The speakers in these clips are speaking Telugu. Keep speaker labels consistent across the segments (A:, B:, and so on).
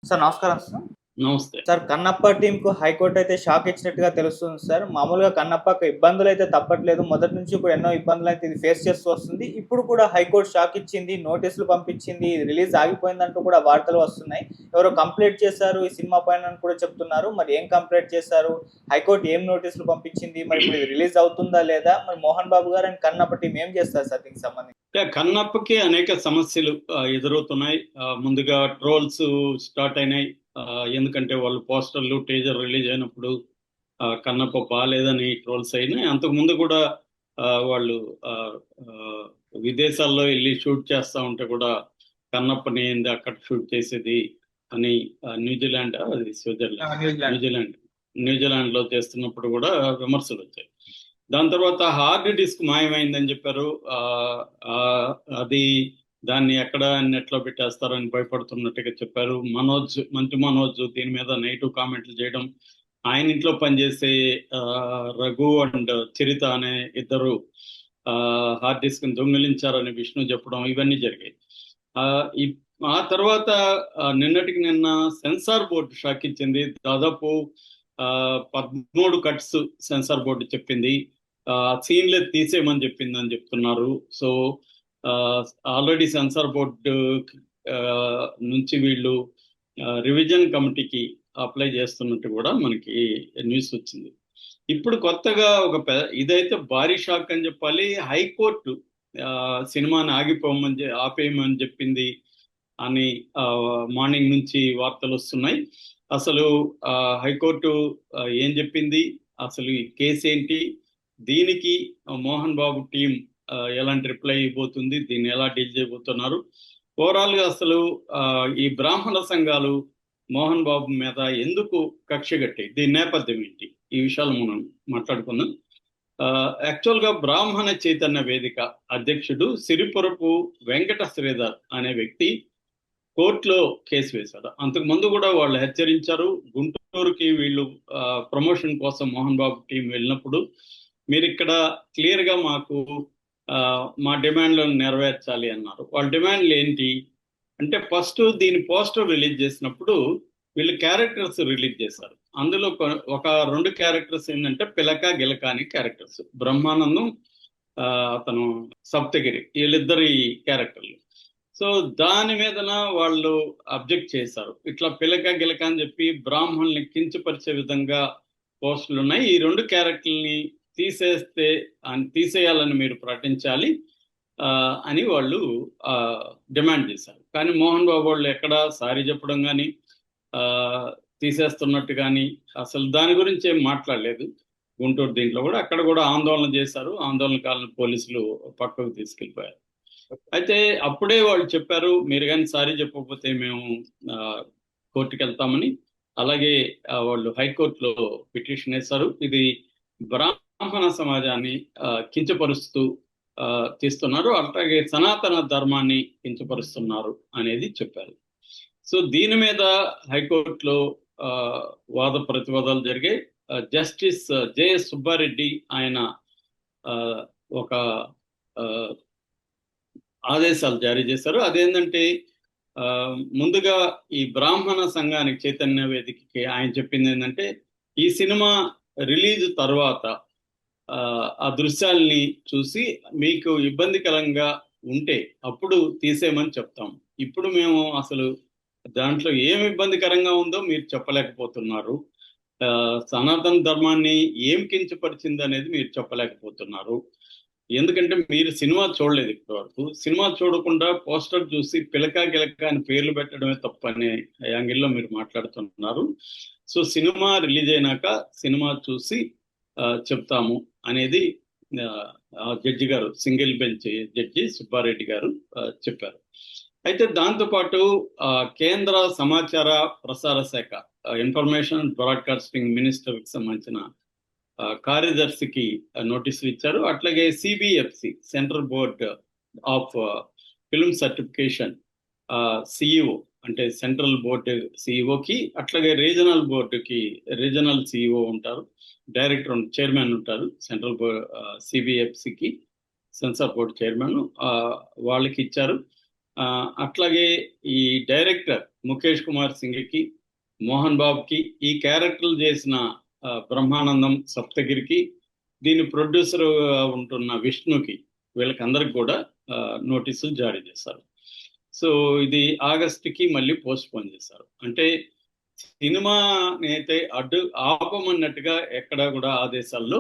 A: సార్ నమస్కారం సార్.
B: నమస్తే.
A: సార్ కన్నప్ప టీమ్‌కు హైకోర్ట్ అయితే షాక్ ఇచ్చినట్టుగా తెలుస్తుంది సార్. మామూలుగా కన్నప్పకి ఇబ్బందులైతే తప్పట్లేదు. మొదటి నుంచి కూడా ఎన్నో ఇబ్బందులైతే ఇది ఫేస్ చేస్తూ వస్తుంది. ఇప్పుడు కూడా హైకోర్ట్ షాక్ ఇచ్చింది. నోటీసులు పంపించింది. రిలీజ్ ఆగిపోయిందంటూ కూడా వార్తలు వస్తున్నాయి. ఎవరో కంప్లెయింట్ చేశారు ఈ సినిమా పైన అని కూడా చెప్తున్నారు. మరి ఏం కంప్లెయింట్ చేశారు? హైకోర్ట్ ఏం నోటీసులు పంపించింది? మరి ఇప్పుడు ఇది రిలీజ్ అవుతుందా లేదా? మరి మోహన్ బాబు గారు అండ్ కన్నప్ప టీమ్ ఏం చేస్తారు సార్ దీనికి సంబంధించి?
B: కన్నప్పకి అనేక సమస్యలు ఎదురవుతున్నాయి. ముందుగా ట్రోల్స్ స్టార్ట్ అయినాయి. ఎందుకంటే వాళ్ళు పోస్టర్లు టీజర్ రిలీజ్ అయినప్పుడు కన్నప్ప బాగాలేదని ట్రోల్స్ అయినాయి. అంతకు ముందు కూడా వాళ్ళు విదేశాల్లో వెళ్ళి షూట్ చేస్తూ ఉంటే కూడా కన్నప్పని ఏంది అక్కడ షూట్ చేసేది అని న్యూజిలాండ్ అది స్విట్జర్లాండ్ న్యూజిలాండ్ లో చేస్తున్నప్పుడు కూడా విమర్శలు వచ్చాయి. దాని తర్వాత హార్డ్ డిస్క్ మాయమైందని చెప్పారు. అది దాన్ని ఎక్కడ నెట్లో పెట్టేస్తారని భయపడుతున్నట్టుగా చెప్పారు. మంచు మనోజ్ దీని మీద నెగిటివ్ కామెంట్లు చేయడం, ఆయన ఇంట్లో పనిచేసే రఘు అండ్ చరిత అనే ఇద్దరు హార్డ్ డిస్క్ దొంగిలించారని విష్ణు చెప్పడం, ఇవన్నీ జరిగాయి. ఆ తర్వాత నిన్నటికి నిన్న సెన్సార్ బోర్డు షాక్ ఇచ్చింది. దాదాపు 13 కట్స్ సెన్సార్ బోర్డు చెప్పింది. సీన్లే తీసేయమని చెప్పిందని చెప్తున్నారు. సో ఆల్రెడీ సెన్సార్ బోర్డు నుంచి వీళ్ళు రివిజన్ కమిటీకి అప్లై చేస్తున్నట్టు కూడా మనకి న్యూస్ వచ్చింది. ఇప్పుడు కొత్తగా ఇదైతే భారీ షాక్ అని చెప్పాలి. హైకోర్టు సినిమాని ఆపేయమని చెప్పింది అని మార్నింగ్ నుంచి వార్తలు వస్తున్నాయి. అసలు హైకోర్టు ఏం చెప్పింది, అసలు ఈ కేసు ఏంటి, దీనికి మోహన్ బాబు టీం ఎలాంటి రిప్లై ఇవ్వబోతుంది, దీన్ని ఎలా డీల్ చేయబోతున్నారు, ఓవరాల్ గా అసలు ఈ బ్రాహ్మణ సంఘాలు మోహన్ బాబు మీద ఎందుకు కక్ష కట్టాయి, దీని నేపథ్యం ఏంటి, ఈ విషయాలు మనం మాట్లాడుకుందాం. యాక్చువల్ గా బ్రాహ్మణ చైతన్య వేదిక అధ్యక్షుడు సిరిపురపు వెంకట శ్రీధర్ అనే వ్యక్తి కోర్టులో కేసు వేశారు. అంతకు ముందు కూడా వాళ్ళు హెచ్చరించారు. గుంటూరుకి వీళ్ళు ప్రమోషన్ కోసం మోహన్ బాబు టీం వెళ్ళినప్పుడు మీరు ఇక్కడ క్లియర్ గా మాకు మా డిమాండ్లను నెరవేర్చాలి అన్నారు. వాళ్ళ డిమాండ్లు ఏంటి అంటే, ఫస్ట్ దీని పోస్టర్ రిలీజ్ చేసినప్పుడు వీళ్ళు క్యారెక్టర్స్ రిలీజ్ చేశారు. అందులో ఒక 2 క్యారెక్టర్స్ ఏంటంటే పిలక గిలక అని క్యారెక్టర్స్, బ్రహ్మానందం అతను సప్తగిరి, వీళ్ళిద్దరి క్యారెక్టర్లు. సో దాని మీదన వాళ్ళు అబ్జెక్ట్ చేశారు. ఇట్లా పిలక గిలక అని చెప్పి బ్రాహ్మణుల్ని కించపరిచే విధంగా పోస్టులు ఉన్నాయి, ఈ 2 క్యారెక్టర్ని తీసేయాలని మీరు ప్రకటించాలి అని వాళ్ళు డిమాండ్ చేశారు. కానీ మోహన్ బాబు వాళ్ళు ఎక్కడ సారీ చెప్పడం కానీ తీసేస్తున్నట్టు కానీ అసలు దాని గురించి ఏం మాట్లాడలేదు. గుంటూరు దీంట్లో కూడా అక్కడ కూడా ఆందోళన చేశారు. ఆందోళనకారులను పోలీసులు పక్కకు తీసుకెళ్ళిపోయారు. అయితే అప్పుడే వాళ్ళు చెప్పారు, మీరు కానీ సారీ చెప్పకపోతే మేము కోర్టుకు వెళ్తామని. అలాగే వాళ్ళు హైకోర్టులో పిటిషన్ వేశారు. ఇది బ్రాహ్మణ సమాజాన్ని కించపరుస్తూ తీస్తున్నారు, అలాగే సనాతన ధర్మాన్ని కించపరుస్తున్నారు అనేది చెప్పారు. సో దీని మీద హైకోర్టులో వాద ప్రతివాదాలు జరిగాయి. జస్టిస్ జేఎస్ సుబ్బారెడ్డి ఆయన ఒక ఆదేశాలు జారీ చేశారు. అదేంటంటే ముందుగా ఈ బ్రాహ్మణ సంఘానికి చైతన్య వేదికకి ఆయన చెప్పింది ఏంటంటే, ఈ సినిమా రిలీజ్ తర్వాత ఆ దృశ్యాల్ని చూసి మీకు ఇబ్బందికరంగా ఉంటే అప్పుడు తీసేయమని చెప్తాం. ఇప్పుడు మేము అసలు దాంట్లో ఏం ఇబ్బందికరంగా ఉందో మీరు చెప్పలేకపోతున్నారు, సనాతన ధర్మాన్ని ఏం కించపరిచింది అనేది మీరు చెప్పలేకపోతున్నారు. ఎందుకంటే మీరు సినిమా చూడలేదు ఇప్పటి వరకు. సినిమా చూడకుండా పోస్టర్ చూసి పిలక గిలక అని పేర్లు పెట్టడమే తప్పు అనే యాంగిల్లో మీరు మాట్లాడుతున్నారు. సో సినిమా రిలీజ్ అయినాక సినిమా చూసి చెప్తాము అనేది జడ్జి గారు, సింగిల్ బెంచ్ జడ్జి సుబ్బారెడ్డి గారు చెప్పారు. అయితే దాంతోపాటు కేంద్ర సమాచార ప్రసార శాఖ, ఇన్ఫర్మేషన్ బ్రాడ్కాస్టింగ్ మినిస్టర్కి సంబంధించిన కార్యదర్శికి నోటీసులు ఇచ్చారు. అట్లాగే CBFC, central board of film certification CEO, అంటే సెంట్రల్ బోర్డు సిఇఓకి, అట్లాగే రీజనల్ బోర్డుకి రీజనల్ సిఇఓ ఉంటారు, డైరెక్టర్ చైర్మన్ ఉంటారు. సెంట్రల్ సిబిఎఫ్సికి సెన్సార్ బోర్డు చైర్మన్ వాళ్ళకి ఇచ్చారు. అట్లాగే ఈ డైరెక్టర్ ముఖేష్ కుమార్ సింగ్కి, మోహన్ బాబుకి, ఈ క్యారెక్టర్లు చేసిన బ్రహ్మానందం సప్తగిరికి, దీని ప్రొడ్యూసర్ ఉంటున్న విష్ణుకి, వీళ్ళకందరికి కూడా నోటీసులు జారీ చేశారు. సో ఇది ఆగస్టుకి మళ్ళీ పోస్ట్పోన్ చేశారు. అంటే సినిమాని అయితే ఆపమన్నట్టుగా ఎక్కడా కూడా ఆదేశాల్లో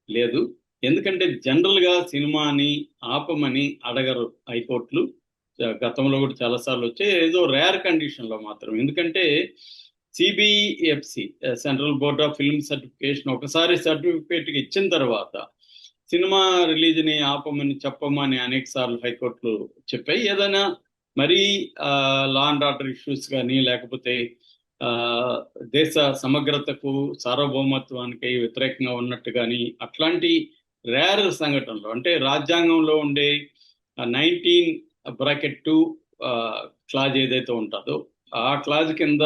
B: లేదు. ఎందుకంటే జనరల్ గా సినిమాని ఆపమని అడగరు హైకోర్టులు. గతంలో కూడా చాలాసార్లు వచ్చాయి, ఏదో రేర్ కండిషన్ లో మాత్రం. ఎందుకంటే CBFC, central board of film certification, ఒకసారి సర్టిఫికేట్ ఇచ్చిన తర్వాత సినిమా రిలీజ్ ని ఆపమని చెప్పమని అనేక సార్లు హైకోర్టులు చెప్పాయి. ఏదైనా మరీ లా అండ్ ఆర్డర్ ఇష్యూస్ కానీ, లేకపోతే దేశ సమగ్రతకు, సార్వభౌమత్వానికి వ్యతిరేకంగా ఉన్నట్టు కానీ, అట్లాంటి రేర్ సంఘటనలు, అంటే రాజ్యాంగంలో ఉండే 19(2) క్లాజ్ ఏదైతే ఉంటుందో ఆ క్లాజ్ కింద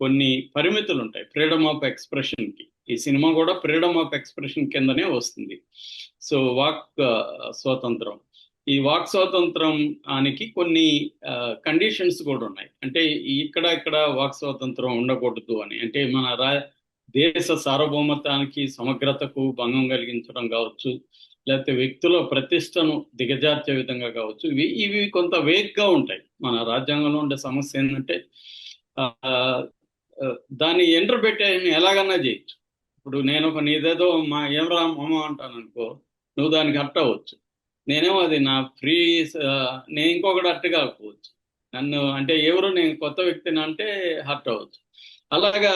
B: కొన్ని పరిమితులు ఉంటాయి ఫ్రీడమ్ ఆఫ్ ఎక్స్ప్రెషన్ కి. ఈ సినిమా కూడా ఫ్రీడమ్ ఆఫ్ ఎక్స్ప్రెషన్ కిందనే వస్తుంది. సో వాక్ స్వాతంత్రం, ఈ వాక్ స్వాతంత్రానికి కొన్ని కండిషన్స్ కూడా ఉన్నాయి. అంటే ఇక్కడ వాక్ స్వాతంత్రం ఉండకూడదు అని, అంటే మన దేశ సార్వభౌమత్వానికి, సమగ్రతకు భంగం కలిగించడం కావచ్చు, లేకపోతే వ్యక్తుల ప్రతిష్టను దిగజార్చే విధంగా కావచ్చు, ఇవి కొంత వేగ్గా ఉంటాయి. మన రాజ్యాంగంలో ఉండే సమస్య ఏంటంటే దాన్ని ఎంటర్ పెట్టే ఎలాగన్నా చేయొచ్చు. ఇప్పుడు నేను నీదేదో ఏం రా మామ అంటాను అనుకో, నువ్వు దానికి హర్ట్ అవ్వచ్చు. నేనేమో అది నా ఫ్రీ, నేను ఇంకొకటి హర్ట్ కాకపోవచ్చు. నన్ను అంటే ఎవరు, నేను కొత్త వ్యక్తిని అంటే హర్ట్ అవ్వచ్చు. అలాగా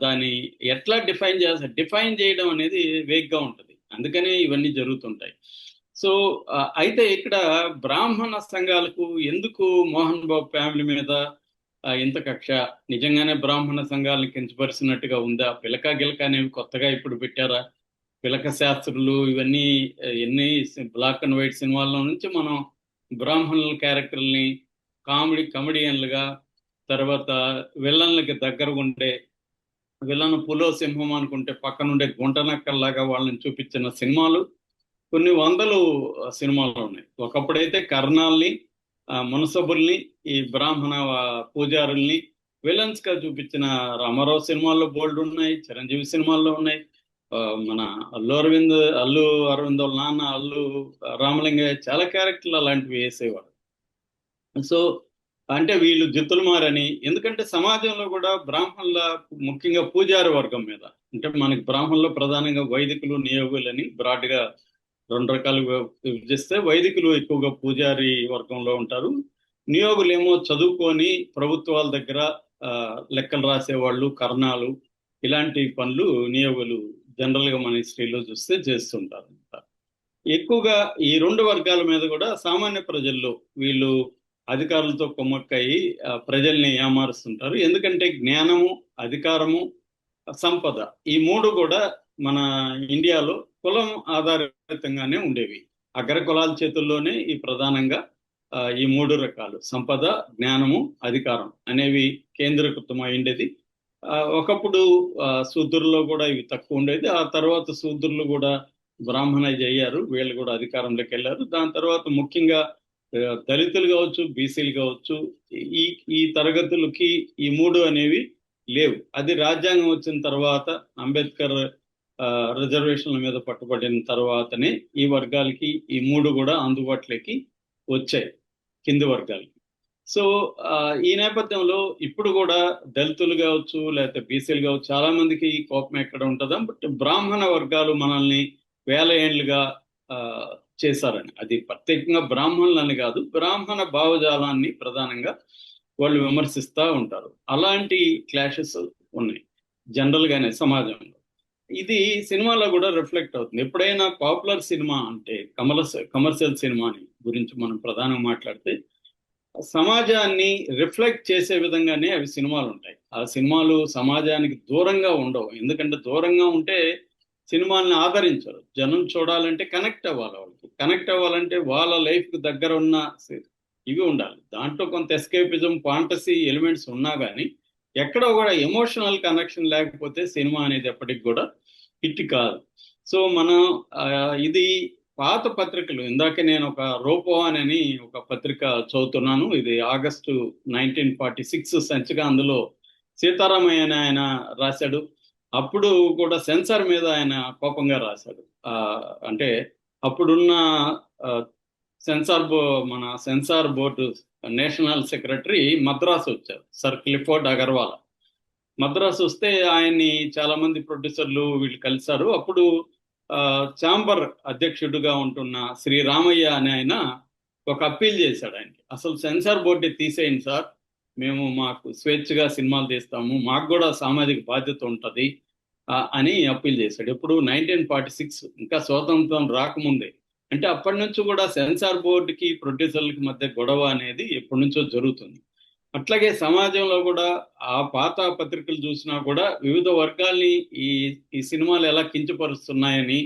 B: దాన్ని ఎట్లా డిఫైన్ చేయడం అనేది వేగ్గా ఉంటుంది. అందుకనే ఇవన్నీ జరుగుతుంటాయి. సో అయితే ఇక్కడ బ్రాహ్మణ సంఘాలకు ఎందుకు మోహన్ బాబు ఫ్యామిలీ మీద ఇంత కక్ష? నిజంగానే బ్రాహ్మణ సంఘాలను కించపరిచినట్టుగా ఉందా? పిలక గిలక అనేవి కొత్తగా ఇప్పుడు పెట్టారా? పిలక శాస్త్రులు ఇవన్నీ ఎన్ని బ్లాక్ అండ్ వైట్ సినిమాల్లో నుంచి మనం బ్రాహ్మణుల క్యారెక్టర్ని కమెడియన్లుగా, తర్వాత విలన్లకి దగ్గరగా ఉండే విలన్ పులో సింహం అనుకుంటే పక్కనుండే గుంటనక్కల్లాగా వాళ్ళని చూపించిన సినిమాలు కొన్ని వందలు సినిమాలు ఉన్నాయి. ఒకప్పుడైతే కర్ణాల్ని, మునసబుల్ని, ఈ బ్రాహ్మణ పూజారుల్ని విలన్స్ గా చూపించిన రామారావు సినిమాల్లో బోల్డ్ ఉన్నాయి, చిరంజీవి సినిమాల్లో ఉన్నాయి. మన అల్లు అరవింద్ వాళ్ళ నాన్న అల్లు రామలింగయ్య చాలా క్యారెక్టర్లు అలాంటివి వేసేవాడు. సో అంటే వీళ్ళు జిత్తులు మారని, ఎందుకంటే సమాజంలో కూడా బ్రాహ్మణుల, ముఖ్యంగా పూజారి వర్గం మీద, అంటే మనకి బ్రాహ్మణులు ప్రధానంగా వైదికులు, నియోగులని బ్రాడ్గా 2 రకాలుగా విభజిస్తే, వైదికులు ఎక్కువగా పూజారి వర్గంలో ఉంటారు. నియోగులు ఏమో చదువుకొని ప్రభుత్వాల దగ్గర లెక్కలు రాసేవాళ్ళు, కర్ణాలు, ఇలాంటి పనులు నియోగులు జనరల్గా మన హిస్టరీలో చూస్తే చేస్తుంటారు. ఎక్కువగా ఈ 2 వర్గాల మీద కూడా సామాన్య ప్రజల్లో వీళ్ళు అధికారులతో కొమ్మక్కయి ప్రజల్ని ఏమారుస్తుంటారు. ఎందుకంటే జ్ఞానము, అధికారము, సంపద, ఈ 3 కూడా మన ఇండియాలో కులం ఆధారితంగానే ఉండేవి. అగ్ర కులాల చేతుల్లోనే ఈ ప్రధానంగా ఈ 3 రకాలు సంపద, జ్ఞానము, అధికారం అనేవి కేంద్రీకృతమై ఉండేది. ఒకప్పుడు శూద్రుల్లో కూడా ఇవి తక్కువ ఉండేది. ఆ తర్వాత శూద్రులు కూడా బ్రాహ్మణైజ్ అయ్యారు, వీళ్ళు కూడా అధికారంలోకి వెళ్ళారు. దాని తర్వాత ముఖ్యంగా దళితులు కావచ్చు, బీసీలు కావచ్చు, ఈ తరగతులకి ఈ 3 అనేవి లేవు. అది రాజ్యాంగం వచ్చిన తర్వాత, అంబేద్కర్ రిజర్వేషన్ల మీద పట్టుబడిన తర్వాతనే ఈ వర్గాలకి ఈ 3 కూడా అందుబాటులోకి వచ్చాయి, కింది వర్గాలకి. సో ఈ నేపథ్యంలో ఇప్పుడు కూడా దళితులు కావచ్చు, లేకపోతే బీసీలు కావచ్చు, చాలా మందికి కోపం ఎక్కడ ఉంటుందా, బట్ బ్రాహ్మణ వర్గాలు మనల్ని వేల ఏళ్లుగా చేశారని, అది ప్రత్యేకంగా బ్రాహ్మణులని కాదు, బ్రాహ్మణ భావజాలాన్ని ప్రధానంగా వాళ్ళు విమర్శిస్తూ ఉంటారు. అలాంటి క్లాషెస్ ఉన్నాయి జనరల్ గానే సమాజంలో. ఇది సినిమాలో కూడా రిఫ్లెక్ట్ అవుతుంది. ఎప్పుడైనా పాపులర్ సినిమా అంటే కమర్షియల్ సినిమాని గురించి మనం ప్రధానంగా మాట్లాడితే, సమాజాన్ని రిఫ్లెక్ట్ చేసే విధంగానే అవి సినిమాలు ఉంటాయి. ఆ సినిమాలు సమాజానికి దూరంగా ఉండవు. ఎందుకంటే దూరంగా ఉంటే సినిమాల్ని ఆదరించరు. జనం చూడాలంటే కనెక్ట్ అవ్వాలి. వాళ్ళకి కనెక్ట్ అవ్వాలంటే వాళ్ళ లైఫ్కి దగ్గర ఉన్న ఇవి ఉండాలి. దాంట్లో కొంత ఎస్కేపిజం, ఫాంటసీ ఎలిమెంట్స్ ఉన్నా కానీ ఎక్కడో కూడా ఎమోషనల్ కనెక్షన్ లేకపోతే సినిమా అనేది ఎప్పటికి కూడా హిట్ కాదు. సో మనం ఇది పాత పత్రికలు ఇందాక నేను ఒక రూపవాన్ అని ఒక పత్రిక చదువుతున్నాను. ఇది ఆగస్టు 1946 సంచిక. అందులో సీతారామయ్య అని ఆయన రాశాడు. అప్పుడు కూడా సెన్సార్ మీద ఆయన కోపంగా రాశాడు. అంటే అప్పుడున్న ఆ, మన censor board national secretary Madras వచ్చారు, సర్ క్లిఫోర్డ్ అగర్వాల్. మద్రాసు వస్తే ఆయన్ని చాలా మంది ప్రొడ్యూసర్లు వీళ్ళు కలిశారు. అప్పుడు ఛాంబర్ అధ్యక్షుడిగా ఉంటున్న శ్రీ రామయ్య అనే ఆయన ఒక అప్పీల్ చేశాడు ఆయనకి. అసలు సెన్సార్ బోర్డు తీసేయండి సార్, మేము మాకు స్వేచ్ఛగా సినిమాలు తీస్తాము, మాకు కూడా సామాజిక బాధ్యత ఉంటుంది అని అప్పీల్ చేశాడు. ఇప్పుడు 1946, ఇంకా స్వాతంత్రం రాకముందే. అంటే అప్పటి నుంచి కూడా సెన్సార్ బోర్డుకి ప్రొడ్యూసర్లకి మధ్య గొడవ అనేది ఎప్పటి నుంచో జరుగుతుంది. అట్లాగే సమాజంలో కూడా ఆ పాత పత్రికలు చూసినా కూడా వివిధ వర్గాల్ని ఈ ఈ సినిమాలు ఎలా కించపరుస్తున్నాయని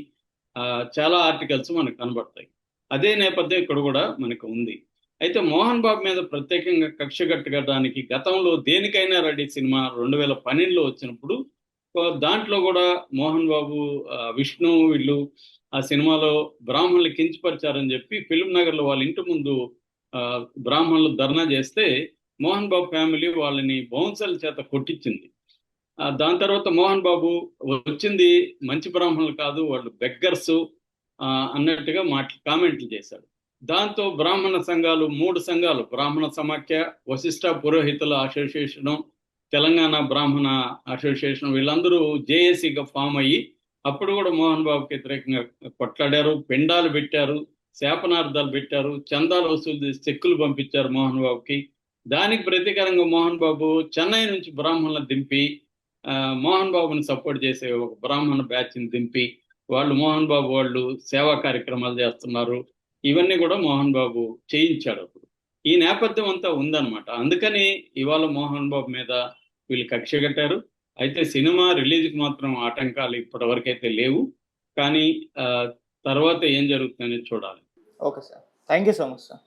B: చాలా ఆర్టికల్స్ మనకు కనబడతాయి. అదే నేపథ్యం ఇక్కడ కూడా మనకు ఉంది. అయితే మోహన్ బాబు మీద ప్రత్యేకంగా కక్ష కట్టడానికి గతంలో దేనికైనా రెడీ సినిమా 2012లో వచ్చినప్పుడు దాంట్లో కూడా మోహన్ బాబు, విష్ణు వీళ్ళు ఆ సినిమాలో బ్రాహ్మణులు కించపరిచారని చెప్పి ఫిల్మ్ నగర్లో వాళ్ళ ఇంటి ముందు బ్రాహ్మణులు ధర్నా చేస్తే మోహన్ బాబు ఫ్యామిలీ వాళ్ళని బౌన్సర్ల చేత కొట్టించింది. దాని తర్వాత మోహన్ బాబు వచ్చింది మంచి బ్రాహ్మణులు కాదు, వాళ్ళు బెగ్గర్స్ అన్నట్టుగా కామెంట్లు చేశాడు. దాంతో బ్రాహ్మణ సంఘాలు, 3 సంఘాలు, బ్రాహ్మణ సమాఖ్య, వశిష్ఠ పురోహితుల అసోసియేషను, తెలంగాణ బ్రాహ్మణ అసోసియేషన్, వీళ్ళందరూ జేఏసీగా ఫామ్ అయ్యి అప్పుడు కూడా మోహన్ బాబుకి వ్యతిరేకంగా కొట్లాడారు, పిండాలు పెట్టారు, శాపనార్థాలు పెట్టారు, చందాలు వసూలు చేసి చెక్కులు పంపించారు మోహన్ బాబుకి. దానికి ప్రతీకారంగా మోహన్ బాబు చెన్నై నుంచి బ్రాహ్మణులను దింపి మోహన్ బాబుని సపోర్ట్ చేసే ఒక బ్రాహ్మణ బ్యాచ్ని దింపి మోహన్ బాబు వాళ్ళు సేవా కార్యక్రమాలు చేస్తున్నారు. ఇవన్నీ కూడా మోహన్ బాబు చేయించాడు అప్పుడు. ఈ నేపథ్యం అంతా ఉందన్నమాట. అందుకని ఇవాళ మోహన్ బాబు మీద వీళ్ళు కక్ష కట్టారు. అయితే సినిమా రిలీజ్కి మాత్రం ఆటంకాలు ఇప్పటి వరకైతే లేవు. కానీ తర్వాత ఏం జరుగుతుందని చూడాలి.
A: Okay sir, thank you so much sir.